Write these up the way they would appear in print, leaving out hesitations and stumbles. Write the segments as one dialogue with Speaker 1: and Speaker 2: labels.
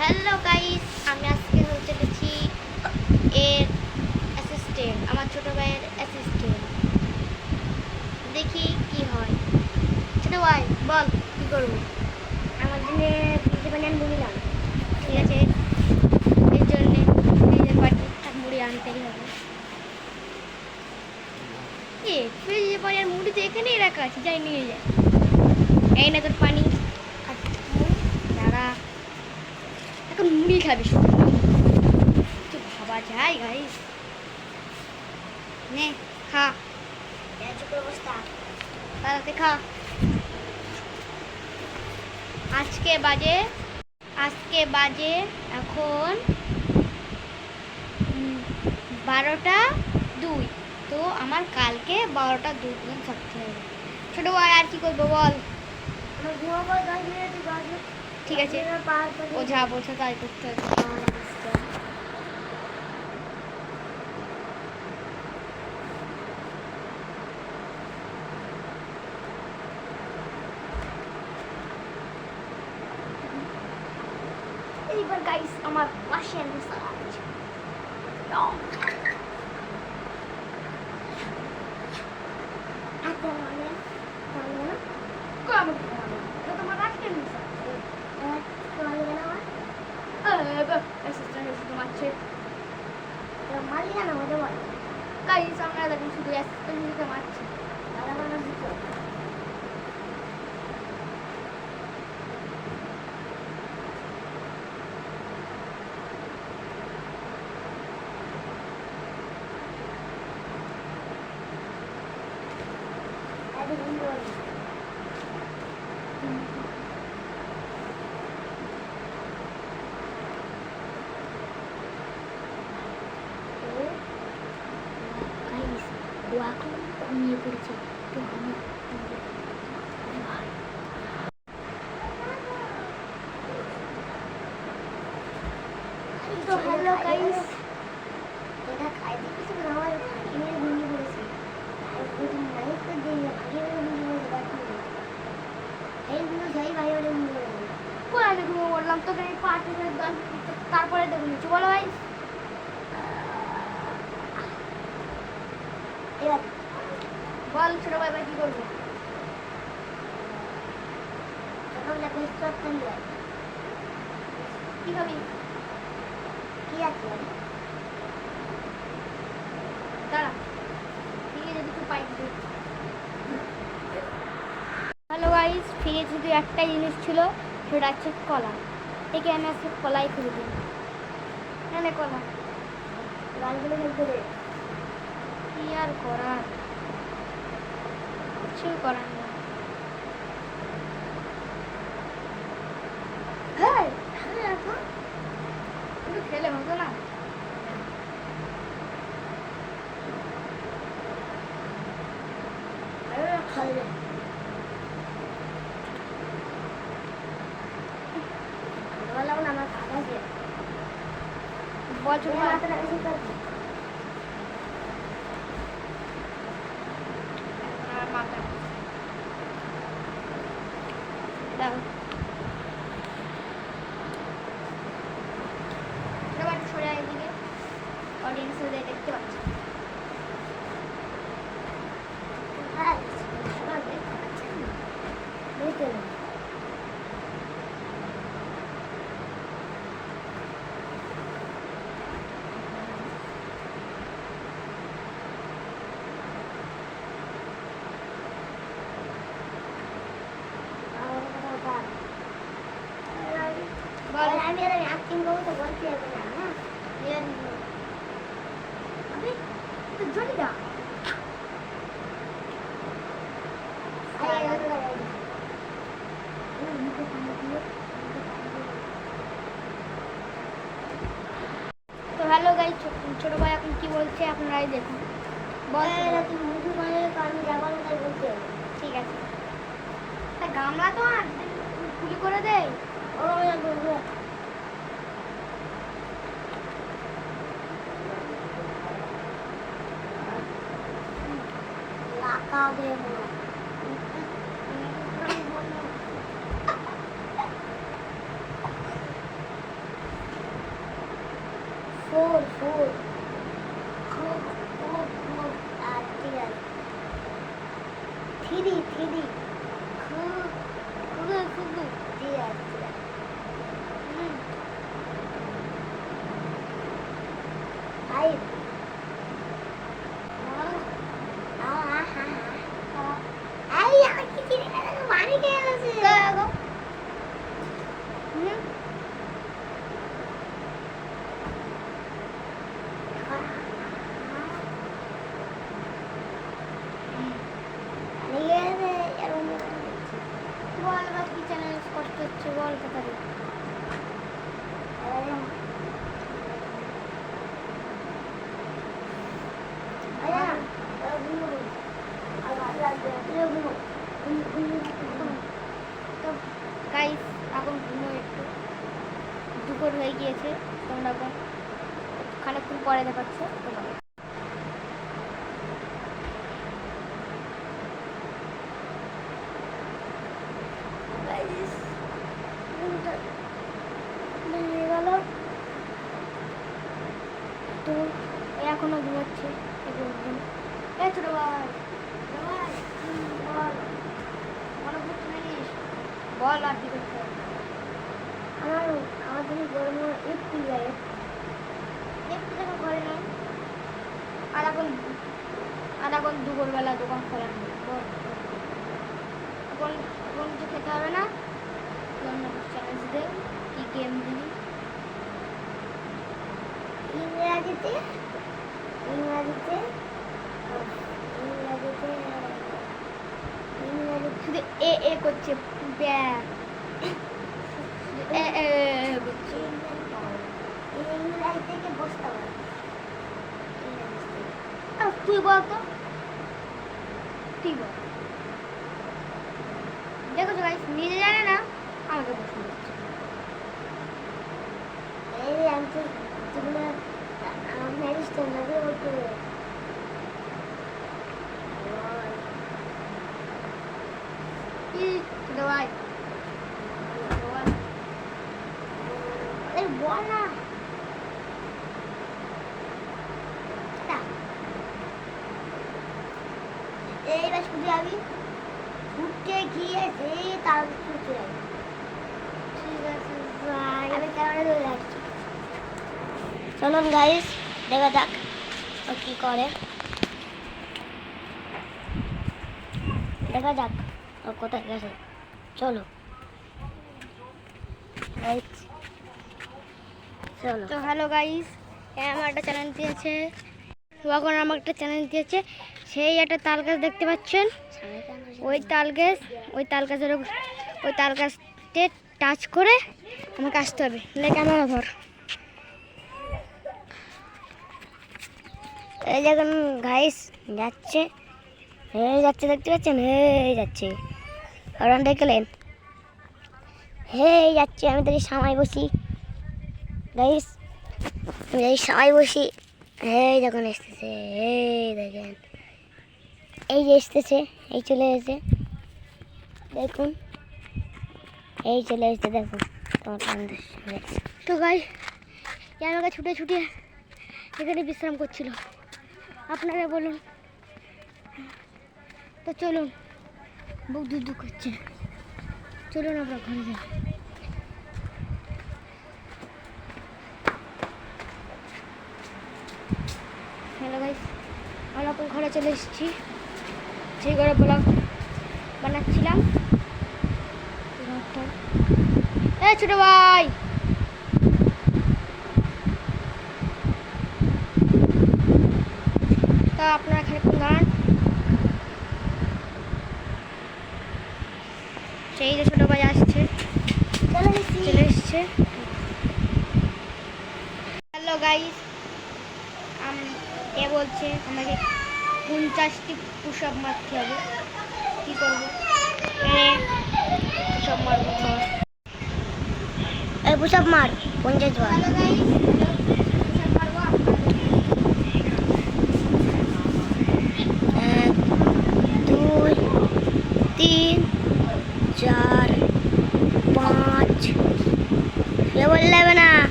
Speaker 1: Hello guys, আমি আজকে হতে চলেছি এর অ্যাসিস্ট্যান্ট, আমার ছোট ভাইয়ের অ্যাসিস্ট্যান্ট। দেখি কি হয়। ছোট ভাই বল কি করবো?
Speaker 2: আমার জন্য প্রিন্সিপাল মুড়ি দাও।
Speaker 1: ঠিক আছে, এর জন্যে নিজের বাড়ি মুড়ি আনতেই হবে। ফ্রিজে পরে আর মুড়ি তো এখানেই রাখা আছে, যাই নিয়ে যায়। এই না তোর পানি। দাঁড়া, এখন মুড়ি খাবি শুধু। কিছু ভাবা যায় গাইস? নে খা,
Speaker 2: অবস্থা
Speaker 1: তাড়াতাড়ি খা। আজকে বাজে এখন 12টা 2। তো আমার কালকে 12টা 2 পর্যন্ত থাকতে হবে। ছোট ভাই আর কি করবো বল?
Speaker 2: আমার ঘুমাবো 10 মিনিট বাজে।
Speaker 1: ঠিক আছে, ও যা বলছে তাই করতে হবে।
Speaker 2: এইবার গাইস আমার পাশে মশলা আছে। আচ্ছা মানে তাহলে না
Speaker 1: কম এটা তোমার রাখতে নিছে।
Speaker 2: তোমার না
Speaker 1: অ্যাসিস্ট্যান্ট শুধু মারছে।
Speaker 2: মালি না আমাদের বল
Speaker 1: গাইস আমরা দেখুন শুধু অ্যাসিস্ট্যান্ট মারছে।
Speaker 2: তাহলে আমার দিতে ঘুমিয়ে পড়েছে তো আমি তো হ্যালো গাইস এটা খাইতে কিছু না হয় কিনে ঘুমিয়ে পড়েছে আর প্রথম নাইট তো দিন ভাগে ঘুমিয়ে পড়েছে এইগুলো যাই ভাই ওরে ঘুমিয়ে পড়েছে
Speaker 1: কোরআনে ঘুমিয়ে পড়লাম তোকে এই পার্টি তারপরে তো ঘুমিয়েছি। বলো ভাই
Speaker 2: এবার
Speaker 1: বল ছোট ভাই ভাই কি করবো?
Speaker 2: সকালবেলা বেশ চটকান যায়
Speaker 1: কি খাবি?
Speaker 2: কি আছে
Speaker 1: দাঁড়া, ফ্রিজে যদি একটু পাই দিতে। হ্যালো গাইস, ফ্রিজে শুধু একটাই জিনিস ছিল, সেটা হচ্ছে কলা। একে আমি আজকে কলাই খুলে দিই। হ্যাঁ কলা
Speaker 2: গালগুলো ফেলতে দে
Speaker 1: কি আর করার, কিছু করার নেই।
Speaker 2: হ্যাঁ ভালো রাখো
Speaker 1: কিন্তু খেলে হতো না।
Speaker 2: খাবে বললাম না আমার কাজ আছে
Speaker 1: বল ছোট ভাই।
Speaker 2: হাতে লাগাইছি করবি
Speaker 1: আমার মাথা দাও। এবার সরে আয় এদিকে, অডিয়েন্সদের দেখতে পাচ্ছি।
Speaker 2: হ্যাঁ সকাল বুঝতে না
Speaker 1: বল
Speaker 2: আমি অ্যাক্টিং করবো তো বলতে হবে না হ্যাঁ
Speaker 1: আবে তো জলদি দা। তো হ্যালো গাইস, ছোট ভাই এখন কি বলছে আপনারাই দেখুন। বল
Speaker 2: তুমি মুভি বানালে তো আমি যাবো না তাই বলতে হবে
Speaker 1: ঠিক আছে। তা গামলা তো আর খুলি করে দেয়।
Speaker 2: ও বলবো লাগাবে ফোর ফোর খুব খুব খুব আর ঠিক আছে থ্রি থ্রি খুব খুব খুব ঠিক আছে ঠিক আছে ফাইভ পানি খেয়ে গেছে বল বা কি চ্যানেল কষ্ট হচ্ছে বল কথা তো গাইস এখন ঘুমো একটু দুপুর হয়ে গিয়েছে তোমরা এখন খানিকক্ষণ পরে দেখাচ্ছ তোমার তো এখনো ঘুমাচ্ছে ছোট ভাই বল আর কি করতে হবে আমার গরম একটু যায় একটু যখন ঘরে নাই আর এখন দুপুরবেলা দোকান খোলা নেই বল এখন এখন কিছু খেতে হবে না চ্যালেঞ্জ দে কি গেম দিবি ইংরাজিতে ইংরাজিতে ইংরাজিতে ইংরাজি শুধু এ এ করছে ব্যাগ ইংরাজি থেকে বসতে হবে তুই বল তো তুই বল দেখো তো গাইস নিজে জানে না আমাকে প্রশ্ন করছে এই আমি তো তোমরা ম্যারিজটা লাগে বলতে ভাই বল না এইবার শুধু আমি ঘুরতে গিয়েছে তার ঘুরতে যাই ঠিক আছে আমি ক্যামেরা ধরে রাখছি চলুন গাইস দেখা যাক ও কি করে দেখা যাক ও কোথায় গেছে চলো চলো তো হ্যালো গাইস আমার একটা চ্যানেল দিয়েছে এখন আমার একটা চ্যানেল দিয়েছে সেই একটা তাল গাছ দেখতে পাচ্ছেন ওই তাল গাছের ওই তাল গাছতে টাচ করে আমাকে আসতে হবে ক্যামেরা ধর এই যখন গাইস যাচ্ছে যাচ্ছে দেখতে পাচ্ছেন যাচ্ছে কারণ দেখলেন যাচ্ছে আমি তো সময় বসি গাইস আমি এই সময় বসি যখন এসতেছে দেখেন এই যে এসতেছে এই চলে এসেছে দেখুন এই চলে এসেছে দেখুন তো গাই আমাকে ছুটে ছুটে এখানে বিশ্রাম করছিল আপনারা বলুন তো চলুন বুক দুধ করছে চলুন আমরা ঘরে যাই হ্যালো গাইস আমরা এখন ঘরে চলে এসেছি সেই ঘরে ব্লগ বানাচ্ছিলাম ছোট ভাই তা আপনারা খানিকক্ষণ দাঁড়ান সেই যে ছোট ভাই আসছে চলে এসছে হ্যালো গাইস এ বলছে আমাকে 50টি পুশ আপ মারতে হবে কি করবো সব মারবো এই পুশ আপ মার 50 বার হ্যালো গাইস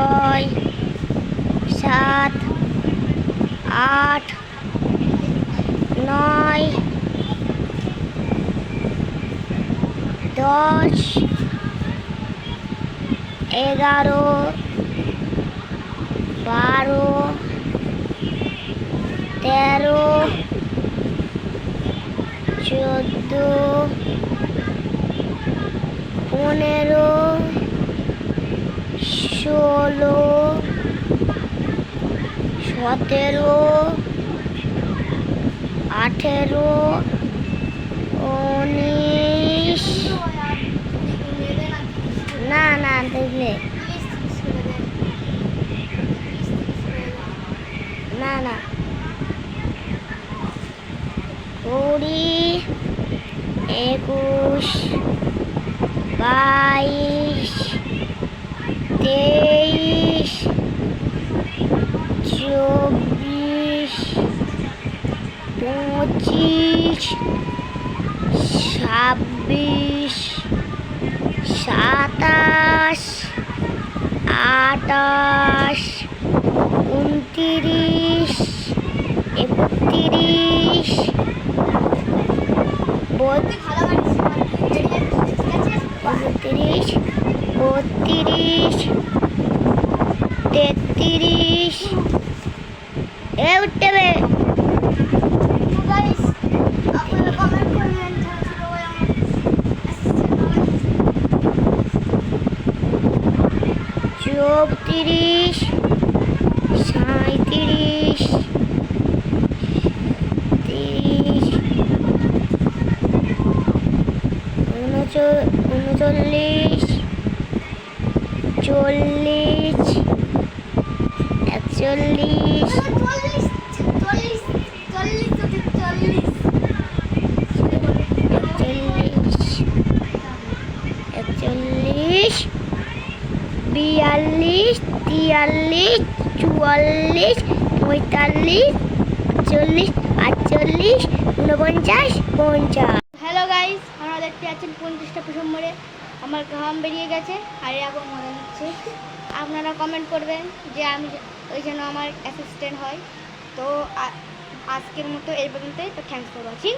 Speaker 2: ছয়, সাত, আট, নয়, 10, 11, 12, 13, 14, 15, 16, 17, 18, 19, না না দেখলে না না 20, 21, 22, 23, 24, 25, 26, 27, 28, 29, 31, 32, 33, উঠতে হবে। চৌত্রিশ, 37, 30, 39, 40, 41, 41, 42, 43, 44, 45, 40, 48, 49, 50।
Speaker 1: হ্যালো গাইস, আমরা দেখতে পাচ্ছেন 50টা কুসুম মরে আমার ঘাম বেরিয়ে গেছে আর এখন মজা নিচ্ছে। আপনারা কমেন্ট করবেন যে আমি ওই যেন আমার অ্যাসিস্ট্যান্ট হয়। তো আজকের মতো এই পর্যন্তই। তো থ্যাংকস ফর ওয়াচিং।